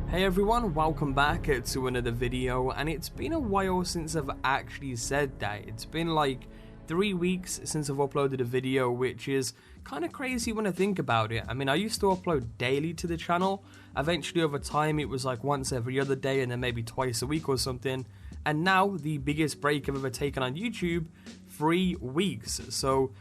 Hey everyone, welcome back to another video, and it's been a while since I've actually said that. It's been like 3 weeks since I've uploaded a video, which is kind of crazy when I think about it. I mean, I used to upload daily to the channel. Eventually over time it was like once every other day and then maybe twice a week or something. And now the biggest break I've ever taken on YouTube, 3 weeks. So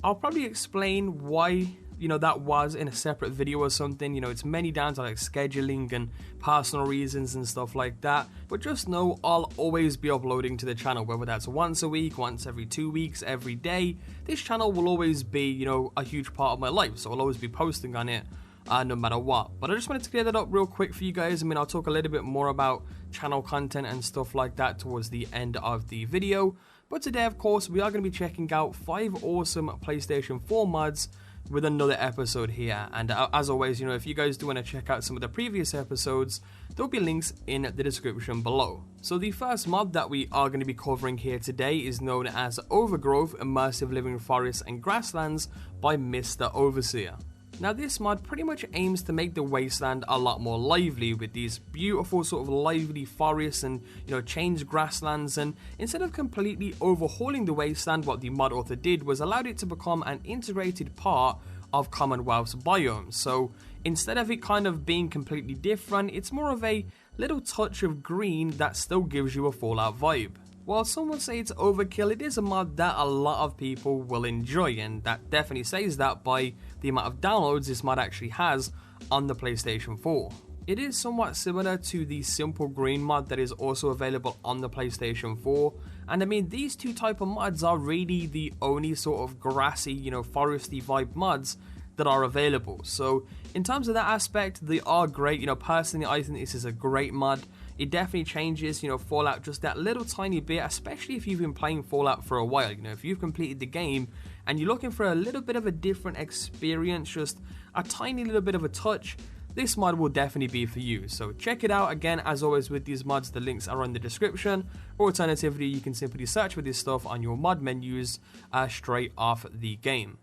I'll probably explain why that was in a separate video or something. It's mainly down to like scheduling and personal reasons and stuff like that. But just know I'll always be uploading to the channel, whether that's once a week, once every 2 weeks, every day. This channel will always be, a huge part of my life. So I'll always be posting on it no matter what. But I just wanted to clear that up real quick for you guys. I mean, I'll talk a little bit more about channel content and stuff like that towards the end of the video. But today, of course, we are going to be checking out 5 awesome PlayStation 4 mods with another episode here. And as always, if you guys do want to check out some of the previous episodes, there'll be links in the description below. So the first mod that we are going to be covering here today is known as Overgrowth, Immersive Living Forests and Grasslands by Mr. Overseer. Now this mod pretty much aims to make the wasteland a lot more lively with these beautiful sort of lively forests and changed grasslands, and instead of completely overhauling the wasteland, what the mod author did was allowed it to become an integrated part of Commonwealth's biome. So instead of it kind of being completely different, it's more of a little touch of green that still gives you a Fallout vibe. While some would say it's overkill, it is a mod that a lot of people will enjoy, and that definitely says that by the amount of downloads this mod actually has on the PlayStation 4. It is somewhat similar to the Simple Green mod that is also available on the PlayStation 4, and I mean, these two type of mods are really the only sort of grassy, foresty vibe mods that are available. So in terms of that aspect, they are great. Personally, I think this is a great mod. It definitely changes, Fallout just that little tiny bit, especially if you've been playing Fallout for a while. If you've completed the game and you're looking for a little bit of a different experience, just a tiny little bit of a touch, this mod will definitely be for you. So check it out. Again, as always with these mods, the links are in the description. Or alternatively, you can simply search for this stuff on your mod menus straight off the game.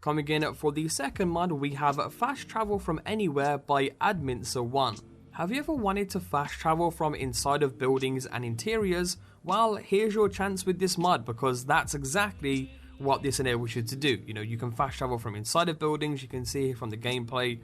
Coming in for the second mod, we have Fast Travel from Anywhere by Adminster1. Have you ever wanted to fast travel from inside of buildings and interiors? Well, here's your chance with this mod, because that's exactly what this enables you to do. You can fast travel from inside of buildings. You can see from the gameplay,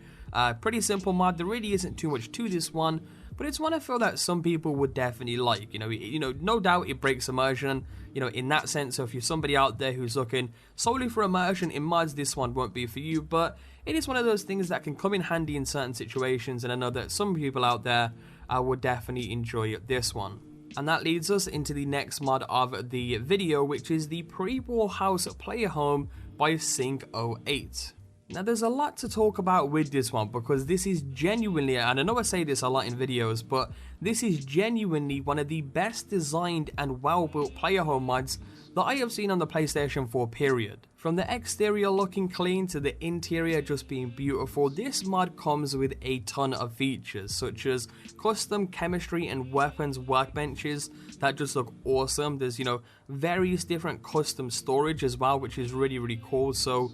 pretty simple mod. There really isn't too much to this one, but it's one I feel that some people would definitely like. No doubt it breaks immersion, in that sense. So if you're somebody out there who's looking solely for immersion in mods, this one won't be for you, but it is one of those things that can come in handy in certain situations, and I know that some people out there would definitely enjoy this one. And that leads us into the next mod of the video, which is the PreWar Home by Sync08. Now there's a lot to talk about with this one, because this is genuinely, and I know I say this a lot in videos, but this is genuinely one of the best designed and well built player home mods that I have seen on the PlayStation 4 period. From the exterior looking clean to the interior just being beautiful, this mod comes with a ton of features, such as custom chemistry and weapons workbenches that just look awesome. There's, various different custom storage as well, which is really cool. So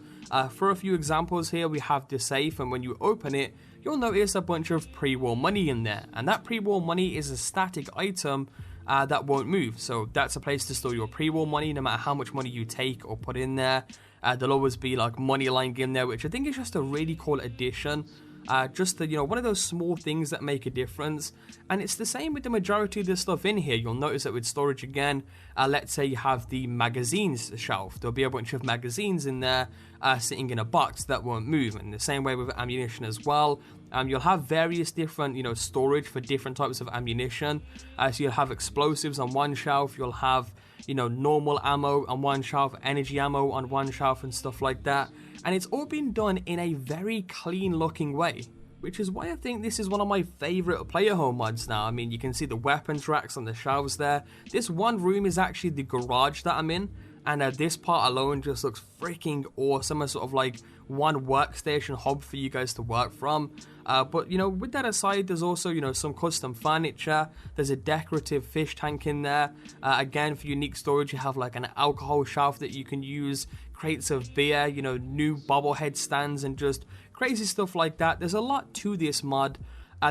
for a few examples here, we have the safe, and when you open it, you'll notice a bunch of pre-war money in there, and that pre-war money is a static item that won't move. So that's a place to store your pre-war money. No matter how much money you take or put in there, there'll always be like money lying in there, which I think is just a really cool addition. Just one of those small things that make a difference. And it's the same with the majority of the stuff in here. You'll notice that with storage again, let's say you have the magazines shelf, there'll be a bunch of magazines in there sitting in a box that won't move. And the same way with ammunition as well. You'll have various different storage for different types of ammunition. So you'll have explosives on one shelf, you'll have normal ammo on one shelf, energy ammo on one shelf, and stuff like that. And it's all been done in a very clean looking way, which is why I think this is one of my favorite player home mods now. I mean, you can see the weapons racks on the shelves there. This one room is actually the garage that I'm in, and this part alone just looks freaking awesome. A sort of like one workstation hub for you guys to work from. But with that aside, there's also some custom furniture. There's a decorative fish tank in there. Again, for unique storage, you have like an alcohol shelf that you can use, crates of beer, new bobblehead stands, and just crazy stuff like that. There's a lot to this mod.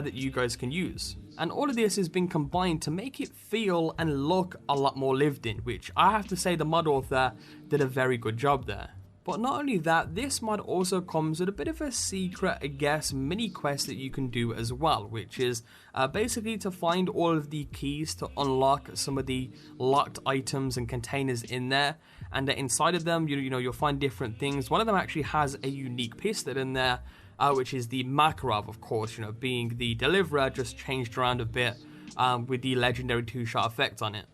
that you guys can use. And all of this has been combined to make it feel and look a lot more lived in, which I have to say the mod author did a very good job there. But not only that, this mod also comes with a bit of a secret, I guess, mini quest that you can do as well, which is basically to find all of the keys to unlock some of the locked items and containers in there. And inside of them, you'll find different things. One of them actually has a unique pistol in there, which is the Makarov, of course, being the deliverer, just changed around a bit with the legendary 2-shot effect on it.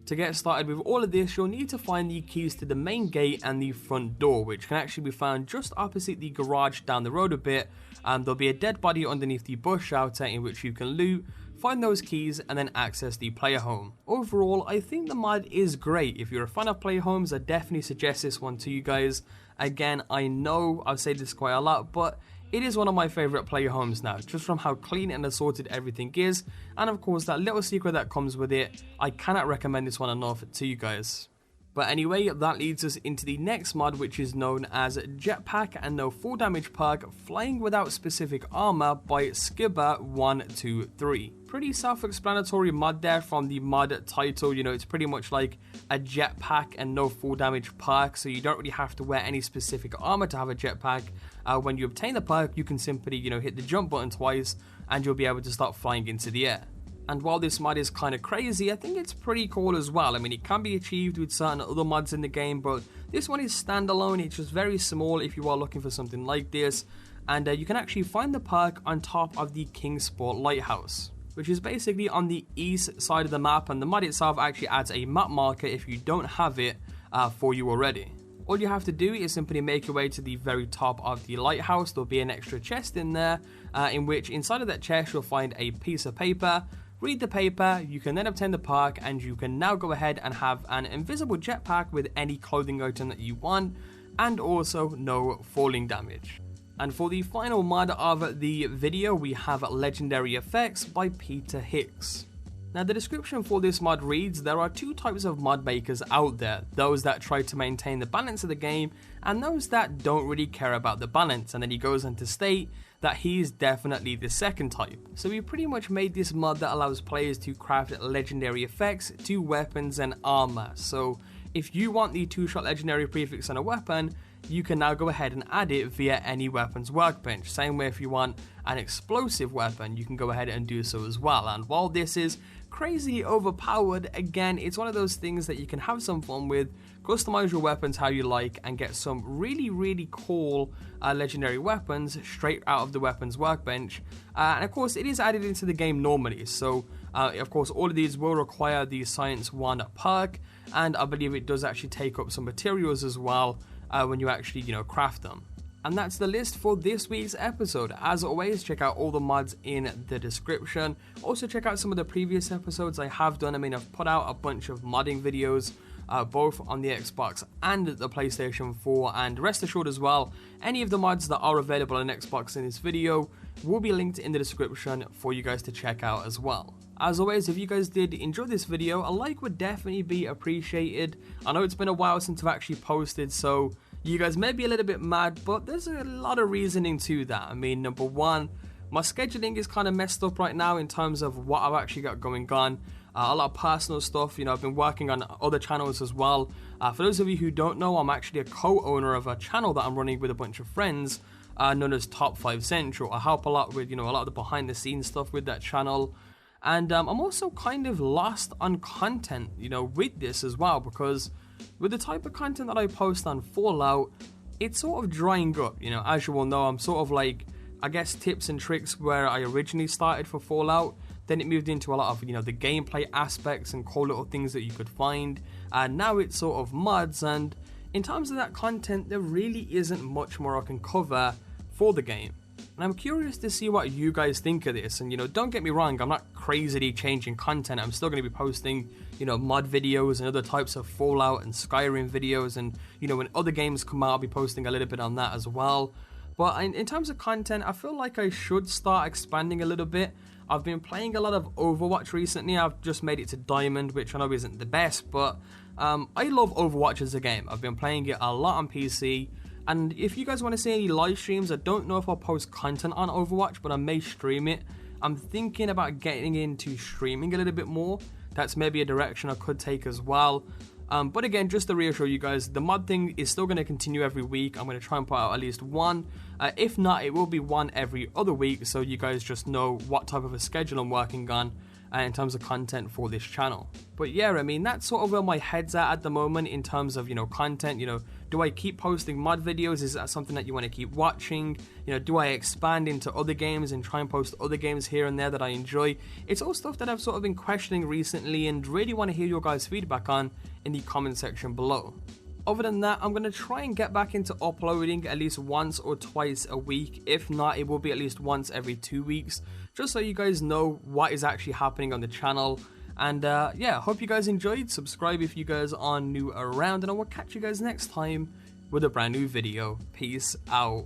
To get started with all of this, you'll need to find the keys to the main gate and the front door, which can actually be found just opposite the garage down the road a bit. There'll be a dead body underneath the bush shelter in which you can loot, find those keys, and then access the player home. Overall, I think the mod is great. If you're a fan of player homes, I definitely suggest this one to you guys. Again, I know I've said this quite a lot, but it is one of my favourite player homes now, just from how clean and assorted everything is, and of course that little secret that comes with it. I cannot recommend this one enough to you guys. But anyway, that leads us into the next mod, which is known as Jetpack and No Full Damage Perk Flying Without Specific Armor by Skibber123. Pretty self-explanatory mod there from the mod title. It's pretty much like a jetpack and no full damage perk, so you don't really have to wear any specific armor to have a jetpack. When you obtain the perk, you can simply hit the jump button twice and you'll be able to start flying into the air. And while this mod is kind of crazy, I think it's pretty cool as well. I mean, it can be achieved with certain other mods in the game, but this one is standalone. It's just very small if you are looking for something like this. And you can actually find the perk on top of the Kingsport Lighthouse, which is basically on the east side of the map, and the mod itself actually adds a map marker if you don't have it for you already. All you have to do is simply make your way to the very top of the lighthouse. There'll be an extra chest in there, in which inside of that chest you'll find a piece of paper. Read the paper, you can then obtain the perk, and you can now go ahead and have an invisible jetpack with any clothing item that you want, and also no falling damage. And for the final mod of the video, we have Legendary Effects by Peter Hicks. Now, the description for this mod reads, there are two types of mod makers out there, those that try to maintain the balance of the game, and those that don't really care about the balance. And then he goes on to state that he is definitely the second type. So we pretty much made this mod that allows players to craft legendary effects to weapons and armor. So if you want the 2-shot legendary prefix on a weapon, you can now go ahead and add it via any weapons workbench. Same way if you want an explosive weapon, you can go ahead and do so as well. And while this is crazy overpowered, again, it's one of those things that you can have some fun with, customize your weapons how you like, and get some really cool legendary weapons straight out of the weapons workbench. And of course, it is added into the game normally, so of course all of these will require the Science 1 perk, and I believe it does actually take up some materials as well when you actually craft them. And that's the list for this week's episode. As always, check out all the mods in the description. Also check out some of the previous episodes I have done. I mean, I've put out a bunch of modding videos, both on the Xbox and the PlayStation 4, and rest assured as well, any of the mods that are available on Xbox in this video will be linked in the description for you guys to check out as well. As always, if you guys did enjoy this video, a like would definitely be appreciated. I know it's been a while since I've actually posted, so you guys may be a little bit mad, but there's a lot of reasoning to that. I mean, number one, my scheduling is kind of messed up right now in terms of what I've actually got going on. A lot of personal stuff, I've been working on other channels as well. For those of you who don't know, I'm actually a co-owner of a channel that I'm running with a bunch of friends, known as Top 5 Central. I help a lot with, a lot of the behind the scenes stuff with that channel. And I'm also kind of lost on content, with this as well, because with the type of content that I post on Fallout, it's sort of drying up. As you all know, I'm sort of like, I guess, tips and tricks where I originally started for Fallout. Then it moved into a lot of, the gameplay aspects and cool little things that you could find. And now it's sort of mods, and in terms of that content, there really isn't much more I can cover for the game. And I'm curious to see what you guys think of this. And, don't get me wrong, I'm not crazily changing content. I'm still going to be posting, mod videos and other types of Fallout and Skyrim videos. And, when other games come out, I'll be posting a little bit on that as well. But in terms of content, I feel like I should start expanding a little bit. I've been playing a lot of Overwatch recently. I've just made it to Diamond, which I know isn't the best, but I love Overwatch as a game. I've been playing it a lot on PC. And if you guys want to see any live streams, I don't know if I'll post content on Overwatch, but I may stream it. I'm thinking about getting into streaming a little bit more. That's maybe a direction I could take as well. But again, just to reassure you guys, the mod thing is still going to continue every week. I'm going to try and put out at least one. If not, it will be one every other week, so you guys just know what type of a schedule I'm working on in terms of content for this channel. But yeah, I mean, that's sort of where my head's at the moment in terms of, content. Do I keep posting mod videos? Is that something that you want to keep watching? Do I expand into other games and try and post other games here and there that I enjoy? It's all stuff that I've sort of been questioning recently and really want to hear your guys' feedback on in the comment section below. Other than that, I'm going to try and get back into uploading at least once or twice a week. If not, it will be at least once every 2 weeks, just so you guys know what is actually happening on the channel. And yeah, hope you guys enjoyed. Subscribe if you guys are new around, and I will catch you guys next time with a brand new video. Peace out.